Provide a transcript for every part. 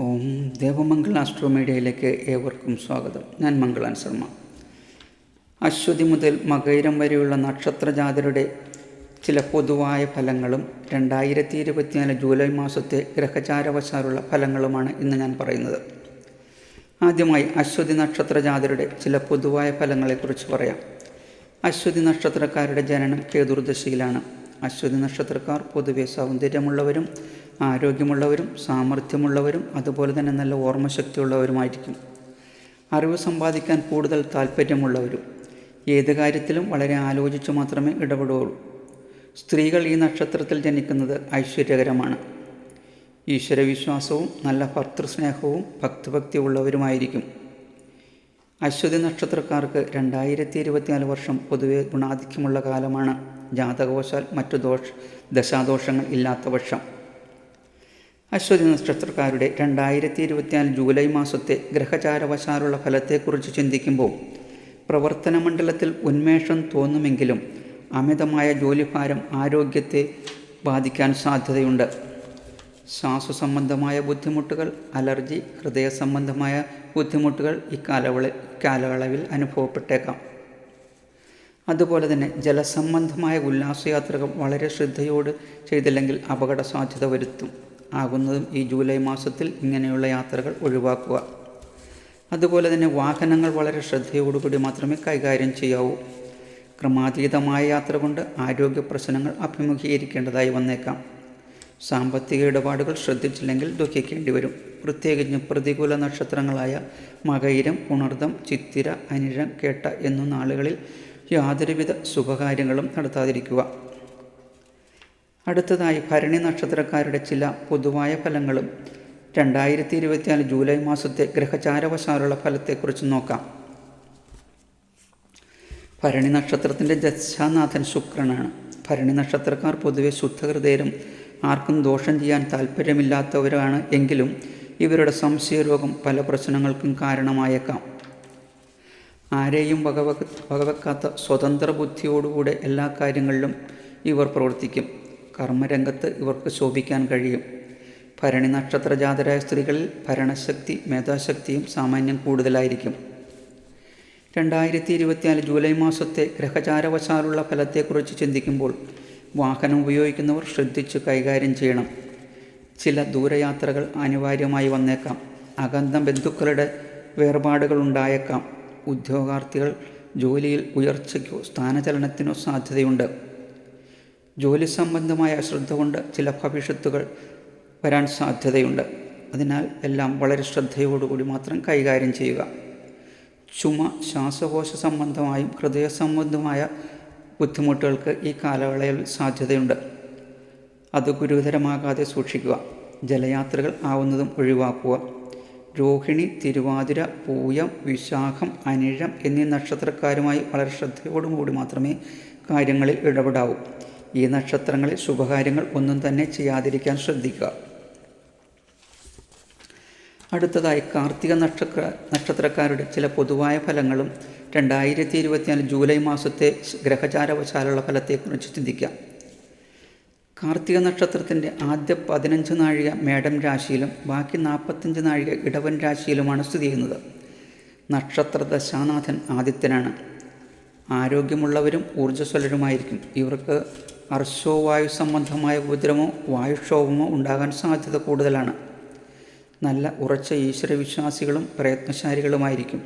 ഓം ദേവമംഗൾ astro മീഡിയയിലേക്ക് ഏവർക്കും സ്വാഗതം. ഞാൻ മംഗളാൻ ശർമ്മ. അശ്വതി മുതൽ മകയിരം വരെയുള്ള നക്ഷത്രജാതരുടെ ചില പൊതുവായ ഫലങ്ങളും 2024 ജൂലൈ മാസത്തെ ഗ്രഹചാരവശാലുള്ള ഫലങ്ങളുമാണ് ഇന്ന് ഞാൻ പറയുന്നത്. ആദ്യമായി അശ്വതി നക്ഷത്രജാതരുടെ ചില പൊതുവായ ഫലങ്ങളെക്കുറിച്ച് പറയാം. അശ്വതി നക്ഷത്രക്കാരുടെ ജനനം കേതുർദശയിലാണ്. അശ്വതി നക്ഷത്രക്കാർ പൊതുവെ സൗന്ദര്യമുള്ളവരും ആരോഗ്യമുള്ളവരും സാമർഥ്യമുള്ളവരും അതുപോലെ തന്നെ നല്ല ഓർമ്മശക്തിയുള്ളവരുമായിരിക്കും. അറിവ് സമ്പാദിക്കാൻ കൂടുതൽ താല്പര്യമുള്ളവരും ഏത് കാര്യത്തിലും വളരെ ആലോചിച്ചു മാത്രമേ ഇടപെടുകയുള്ളൂ. സ്ത്രീകൾ ഈ നക്ഷത്രത്തിൽ ജനിക്കുന്നത് ഐശ്വര്യകരമാണ്. ഈശ്വരവിശ്വാസവും നല്ല ഭർത്തൃസ്നേഹവും ഭക്തിഭക്തി ഉള്ളവരുമായിരിക്കും. അശ്വതി നക്ഷത്രക്കാർക്ക് 2024 വർഷം പൊതുവെ ഗുണാധിക്യമുള്ള കാലമാണ്. ജാതകവശാൽ മറ്റു ദശാദോഷങ്ങൾ ഇല്ലാത്ത വർഷം. അശ്വതി നക്ഷത്രക്കാരുടെ 2024 ജൂലൈ മാസത്തെ ഗ്രഹചാരവശാലുള്ള ഫലത്തെക്കുറിച്ച് ചിന്തിക്കുമ്പോൾ പ്രവർത്തന മണ്ഡലത്തിൽ ഉന്മേഷം തോന്നുമെങ്കിലും അമിതമായ ജോലിഭാരം ആരോഗ്യത്തെ ബാധിക്കാൻ സാധ്യതയുണ്ട്. ശ്വാസസംബന്ധമായ ബുദ്ധിമുട്ടുകൾ, അലർജി, ഹൃദയ സംബന്ധമായ ബുദ്ധിമുട്ടുകൾ ഇക്കാലയളവിൽ അനുഭവപ്പെട്ടേക്കാം. അതുപോലെ തന്നെ ജലസംബന്ധമായ ഉല്ലാസയാത്രകൾ വളരെ ശ്രദ്ധയോട് ചെയ്തില്ലെങ്കിൽ അപകട സാധ്യത വരുത്തും. ആകുന്നതും ഈ ജൂലൈ മാസത്തിൽ ഇങ്ങനെയുള്ള യാത്രകൾ ഒഴിവാക്കുക. അതുപോലെ തന്നെ വാഹനങ്ങൾ വളരെ ശ്രദ്ധയോടുകൂടി മാത്രമേ കൈകാര്യം ചെയ്യാവൂ. ക്രമാതീതമായ യാത്ര കൊണ്ട് ആരോഗ്യ പ്രശ്നങ്ങൾ അഭിമുഖീകരിക്കേണ്ടതായി വന്നേക്കാം. സാമ്പത്തിക ഇടപാടുകൾ ശ്രദ്ധിച്ചില്ലെങ്കിൽ ദുഃഖിക്കേണ്ടി വരും. പ്രത്യേകിച്ചും പ്രതികൂല നക്ഷത്രങ്ങളായ മകയിരം, പുണർദം, ചിത്തിര, അനിഴം, കേട്ട എന്നീ നാളുകളിൽ യാതൊരുവിധ ശുഭകാര്യങ്ങളും നടത്താതിരിക്കുക. അടുത്തതായി ഭരണി നക്ഷത്രക്കാരുടെ ചില പൊതുവായ ഫലങ്ങളും 2024 ജൂലൈ മാസത്തെ ഗ്രഹചാരവശാലുള്ള ഫലത്തെക്കുറിച്ച് നോക്കാം. ഭരണി നക്ഷത്രത്തിൻ്റെ ദശാനാഥൻ ശുക്രനാണ്. ഭരണി നക്ഷത്രക്കാർ പൊതുവെ ശുദ്ധഹൃദയരും ആർക്കും ദോഷം ചെയ്യാൻ താല്പര്യമില്ലാത്തവരാണ്. എങ്കിലും ഇവരുടെ സംശയരോഗം പല പ്രശ്നങ്ങൾക്കും കാരണമായേക്കാം. ആരെയും വകവെക്കാത്ത സ്വതന്ത്ര ബുദ്ധിയോടുകൂടെ എല്ലാ കാര്യങ്ങളിലും ഇവർ പ്രവർത്തിക്കും. കർമ്മരംഗത്ത് ഇവർക്ക് ശോഭിക്കാൻ കഴിയും. ഭരണി നക്ഷത്രജാതരായ സ്ത്രീകളിൽ ഭരണശക്തി, മേധാശക്തിയും സാമാന്യം കൂടുതലായിരിക്കും. 2024 ജൂലൈ മാസത്തെ ഗ്രഹചാരവശാലുള്ള ഫലത്തെക്കുറിച്ച് ചിന്തിക്കുമ്പോൾ വാഹനം ഉപയോഗിക്കുന്നവർ ശ്രദ്ധിച്ച് കൈകാര്യം ചെയ്യണം. ചില ദൂരയാത്രകൾ അനിവാര്യമായി വന്നേക്കാം. അകന്ന ബന്ധുക്കളുടെ വേർപാടുകൾ ഉണ്ടായേക്കാം. ഉദ്യോഗാർത്ഥികൾ ജോലിയിൽ ഉയർച്ചയ്ക്കോ സ്ഥാനചലനത്തിനോ സാധ്യതയുണ്ട്. ജോലി സംബന്ധമായ അശ്രദ്ധ കൊണ്ട് ചില ഭവിഷ്യത്തുകൾ വരാൻ സാധ്യതയുണ്ട്. അതിനാൽ എല്ലാം വളരെ ശ്രദ്ധയോടുകൂടി മാത്രം കൈകാര്യം ചെയ്യുക. ചുമ, ശ്വാസകോശ സംബന്ധമായും ഹൃദയ സംബന്ധമായ ബുദ്ധിമുട്ടുകൾക്ക് ഈ കാലയളവിൽ സാധ്യതയുണ്ട്. അത് ഗുരുതരമാകാതെ സൂക്ഷിക്കുക. ജലയാത്രകൾ ആവുന്നതും ഒഴിവാക്കുക. രോഹിണി, തിരുവാതിര, പൂയം, വിശാഖം, അനിഴം എന്നീ നക്ഷത്രക്കാരുമായി വളരെ ശ്രദ്ധയോടുകൂടി മാത്രമേ കാര്യങ്ങളിൽ ഇടപെടാവൂ. ഈ നക്ഷത്രങ്ങളിൽ ശുഭകാര്യങ്ങൾ ഒന്നും തന്നെ ചെയ്യാതിരിക്കാൻ ശ്രദ്ധിക്കുക. അടുത്തതായി കാർത്തിക നക്ഷത്രക്കാരുടെ ചില പൊതുവായ ഫലങ്ങളും 2024 ജൂലൈ മാസത്തെ ഗ്രഹചാരവശാലുള്ള ഫലത്തെക്കുറിച്ച് ചിന്തിക്കാം. കാർത്തിക നക്ഷത്രത്തിൻ്റെ ആദ്യ 15 നാഴിക മേടം രാശിയിലും ബാക്കി 45 നാഴിക ഇടവൻ രാശിയിലുമാണ് സ്ഥിതി ചെയ്യുന്നത്. നക്ഷത്ര ദശാനാഥൻ ആദിത്യനാണ്. ആരോഗ്യമുള്ളവരും ഊർജ്ജസ്വലരുമായിരിക്കും. ഇവർക്ക് അർശോവായു സംബന്ധമായ ഉപദ്രവമോ വായുക്ഷോഭമോ ഉണ്ടാകാൻ സാധ്യത കൂടുതലാണ്. നല്ല ഉറച്ച ഈശ്വരവിശ്വാസികളും പ്രയത്നശാലികളുമായിരിക്കും.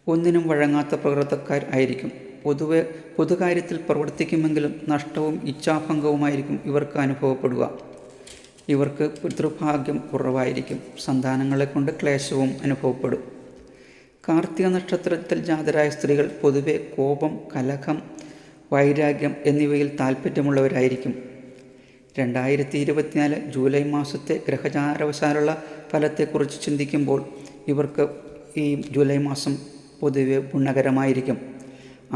ഒന്നിനും വഴങ്ങാത്ത പ്രകൃതക്കാർ ആയിരിക്കും. പൊതുകാര്യത്തിൽ പ്രവർത്തിക്കുമെങ്കിലും നഷ്ടവും ഇച്ഛാഭംഗവുമായിരിക്കും ഇവർക്ക് അനുഭവപ്പെടുക. ഇവർക്ക് പിതൃഭാഗ്യം കുറവായിരിക്കും. സന്താനങ്ങളെ കൊണ്ട് ക്ലേശവും അനുഭവപ്പെടും. കാർത്തിക നക്ഷത്രത്തിൽ ജാതരായ സ്ത്രീകൾ പൊതുവെ കോപം, കലഹം, വൈരാഗ്യം എന്നിവയിൽ താല്പര്യമുള്ളവരായിരിക്കും. 2024 ജൂലൈ മാസത്തെ ഗ്രഹചാരവശാലുള്ള ഫലത്തെക്കുറിച്ച് ചിന്തിക്കുമ്പോൾ ഇവർക്ക് ഈ ജൂലൈ മാസം പൊതുവെ ഗുണകരമായിരിക്കും.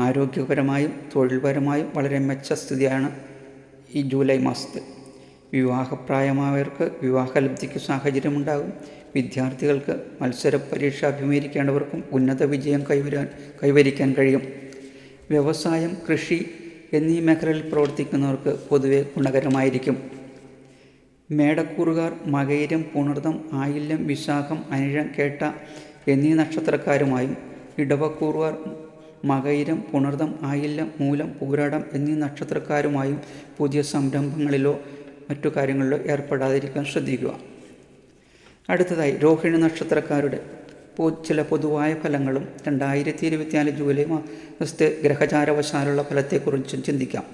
ആരോഗ്യപരമായും തൊഴിൽപരമായും വളരെ മെച്ചസ്ഥിതിയാണ് ഈ ജൂലൈ മാസത്തിൽ. വിവാഹപ്രായമായവർക്ക് വിവാഹലബ്ധിക്ക് സാഹചര്യമുണ്ടാകും. വിദ്യാർത്ഥികൾക്ക് മത്സര പരീക്ഷ അഭിമുഖീകരിക്കേണ്ടവർക്കും ഉന്നത വിജയം കൈവരിക്കാൻ കഴിയും. വ്യവസായം, കൃഷി എന്നീ മേഖലയിൽ പ്രവർത്തിക്കുന്നവർക്ക് പൊതുവെ ഗുണകരമായിരിക്കും. മേടക്കൂറുകാർ മകയിരം, പുണർദം, ആയില്യം, വിശാഖം, അനിഴം, കേട്ട എന്നീ നക്ഷത്രക്കാരുമായും, ഇടവക്കൂറുകാർ മകയിരം, പുണർദം, ആയില്യം, മൂലം, പൂരാടം എന്നീ നക്ഷത്രക്കാരുമായും പുതിയ സംരംഭങ്ങളിലോ മറ്റു കാര്യങ്ങളിലോ ഏർപ്പെടാതിരിക്കാൻ ശ്രദ്ധിക്കുക. അടുത്തതായി രോഹിണി നക്ഷത്രക്കാരുടെ ചില പൊതുവായ ഫലങ്ങളും 2024 ജൂലൈ മാസത്തെ ഗ്രഹചാരവശാലുള്ള ഫലത്തെക്കുറിച്ചും ചിന്തിക്കാം.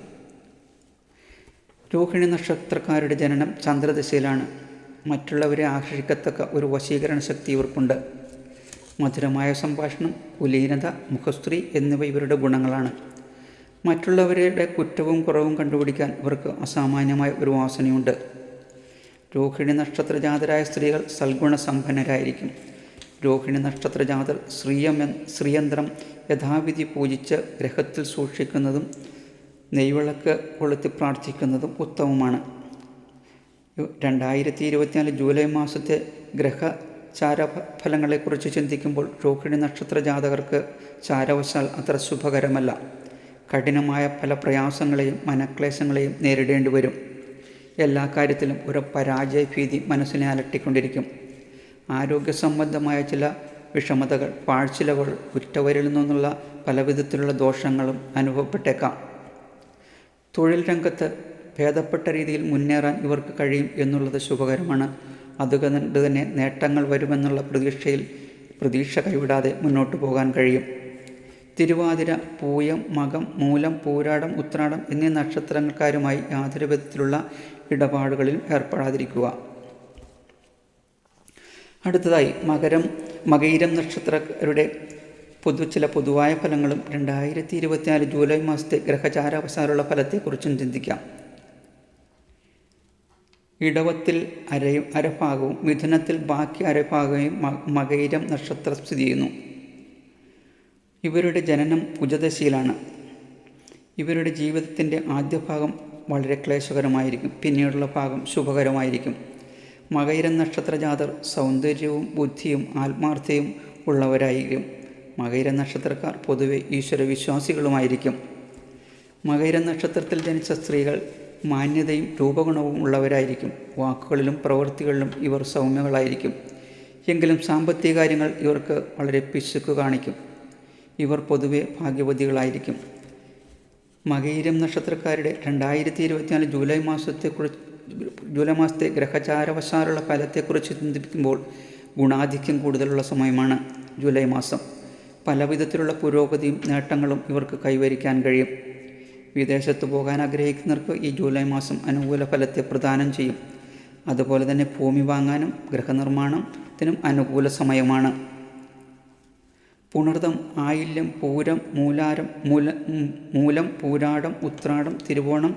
രോഹിണി നക്ഷത്രക്കാരുടെ ജനനം ചന്ദ്രദശയിലാണ്. മറ്റുള്ളവരെ ആകർഷിക്കത്തക്ക ഒരു വശീകരണ ശക്തി ഇവർക്കുണ്ട്. മധുരമായ സംഭാഷണം, കുലീനത, മുഖസ്ത്രീ എന്നിവ ഇവരുടെ ഗുണങ്ങളാണ്. മറ്റുള്ളവരുടെ കുറ്റവും കുറവും കണ്ടുപിടിക്കാൻ ഇവർക്ക് അസാമാന്യമായ ഒരു വാസനയുണ്ട്. രോഹിണി നക്ഷത്രജാതരായ സ്ത്രീകൾ സൽഗുണസമ്പന്നരായിരിക്കും. രോഹിണി നക്ഷത്രജാതർ ശ്രീയന്ത്രം യഥാവിധി പൂജിച്ച് ഗ്രഹത്തിൽ സൂക്ഷിക്കുന്നതും നെയ്വിളക്ക് കൊളുത്തി പ്രാർത്ഥിക്കുന്നതും ഉത്തമമാണ്. 2024 ജൂലൈ മാസത്തെ ഗ്രഹചാരഫലങ്ങളെക്കുറിച്ച് ചിന്തിക്കുമ്പോൾ രോഹിണി നക്ഷത്ര ജാതകർക്ക് ചാരവശാൽ അത്ര ശുഭകരമല്ല. കഠിനമായ പല പ്രയാസങ്ങളെയും മനക്ലേശങ്ങളെയും നേരിടേണ്ടി വരും. എല്ലാ കാര്യത്തിലും ഒരു പരാജയഭീതി മനസ്സിനെ അലട്ടിക്കൊണ്ടിരിക്കും. ആരോഗ്യ സംബന്ധമായ ചില വിഷമതകൾ, പാഴ്ചിലകൾ, ഉറ്റവരിൽ നിന്നുള്ള പലവിധത്തിലുള്ള ദോഷങ്ങളും അനുഭവപ്പെട്ടേക്കാം. തൊഴിൽ രംഗത്ത് ഭേദപ്പെട്ട രീതിയിൽ മുന്നേറാൻ ഇവർക്ക് കഴിയും എന്നുള്ളത് ശുഭകരമാണ്. അതുകൊണ്ട് തന്നെ നേട്ടങ്ങൾ വരുമെന്നുള്ള പ്രതീക്ഷ കൈവിടാതെ മുന്നോട്ട് പോകാൻ കഴിയും. തിരുവാതിര, പൂയം, മകം, മൂലം, പൂരാടം, ഉത്രാടം എന്നീ നക്ഷത്രക്കാരുമായി യാതൊരു വിധത്തിലുള്ള ഇടപാടുകളിലും ഏർപ്പെടാതിരിക്കുക. അടുത്തതായി മകയിരം നക്ഷത്രക്കാരുടെ ചില പൊതുവായ ഫലങ്ങളും 2024 ജൂലൈ മാസത്തെ ഗ്രഹചാരാവസാനുള്ള ഫലത്തെക്കുറിച്ചും ചിന്തിക്കാം. ഇടവത്തിൽ അരഭാഗവും മിഥുനത്തിൽ ബാക്കി അരഭാഗവും മകയിരം നക്ഷത്രം സ്ഥിതി ചെയ്യുന്നു. ഇവരുടെ ജനനം കുജദശയിലാണ്. ഇവരുടെ ജീവിതത്തിൻ്റെ ആദ്യ ഭാഗം വളരെ ക്ലേശകരമായിരിക്കും, പിന്നീടുള്ള ഭാഗം ശുഭകരമായിരിക്കും. മകയിരം നക്ഷത്രജാതർ സൗന്ദര്യവും ബുദ്ധിയും ആത്മാർത്ഥതയും ഉള്ളവരായിരിക്കും. മകയിരം നക്ഷത്രക്കാർ പൊതുവെ ഈശ്വരവിശ്വാസികളുമായിരിക്കും. മകയിരം നക്ഷത്രത്തിൽ ജനിച്ച സ്ത്രീകൾ മാന്യതയും രൂപഗുണവും ഉള്ളവരായിരിക്കും. വാക്കുകളിലും പ്രവൃത്തികളിലും ഇവർ സൗമ്യങ്ങളായിരിക്കും. എങ്കിലും സാമ്പത്തിക കാര്യങ്ങൾ ഇവർക്ക് വളരെ പിശുക്ക് കാണിക്കും. ഇവർ പൊതുവെ ഭാഗ്യവതികളായിരിക്കും. മകയിരം നക്ഷത്രക്കാരുടെ 2024 ജൂലൈ മാസത്തെ ഗ്രഹചാരവശാലുള്ള ഫലത്തെക്കുറിച്ച് ചിന്തിക്കുമ്പോൾ ഗുണാധിക്യം കൂടുതലുള്ള സമയമാണ് ജൂലൈ മാസം. പലവിധത്തിലുള്ള പുരോഗതിയും നേട്ടങ്ങളും ഇവർക്ക് കൈവരിക്കാൻ കഴിയും. വിദേശത്ത് പോകാൻ ആഗ്രഹിക്കുന്നവർക്ക് ഈ ജൂലൈ മാസം അനുകൂല ഫലത്തെ പ്രദാനം ചെയ്യും. അതുപോലെ തന്നെ ഭൂമി വാങ്ങാനും ഗൃഹനിർമ്മാണത്തിനും അനുകൂല സമയമാണ്. പുണർദം, ആയില്യം, പൂരം, മൂലം, പൂരാടം, ഉത്രാടം, തിരുവോണം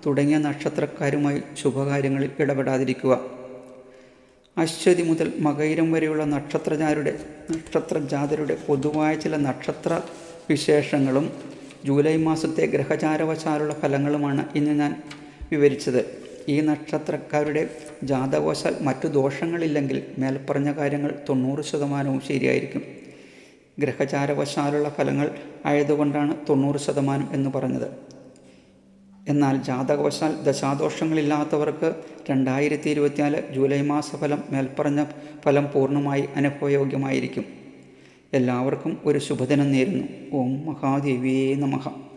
തുടങ്ങിയ നക്ഷത്രക്കാരുമായി ശുഭകാര്യങ്ങളിൽ ഇടപെടാതിരിക്കുക. അശ്വതി മുതൽ മകയിരം വരെയുള്ള നക്ഷത്രജാതരുടെ പൊതുവായ ചില നക്ഷത്ര വിശേഷങ്ങളും ജൂലൈ മാസത്തെ ഗ്രഹചാരവശാലുള്ള ഫലങ്ങളുമാണ് ഇന്ന് ഞാൻ വിവരിച്ചത്. ഈ നക്ഷത്രക്കാരുടെ ജാതകവശാൽ മറ്റു ദോഷങ്ങളില്ലെങ്കിൽ മേൽപ്പറഞ്ഞ കാര്യങ്ങൾ 90% ശരിയായിരിക്കും. ഗ്രഹചാരവശാലുള്ള ഫലങ്ങൾ ആയതുകൊണ്ടാണ് 90% എന്ന് പറഞ്ഞത്. എന്നാൽ ജാതകവശാൽ ദശാദോഷങ്ങളില്ലാത്തവർക്ക് 2024 ജൂലൈ മാസഫലം മേൽപ്പറഞ്ഞ ഫലം പൂർണ്ണമായി അനുഭവയോഗ്യമായിരിക്കും. എല്ലാവർക്കും ഒരു ശുഭദിനം നേരുന്നു. ഓം മഹാദേവിയേ നമഃ.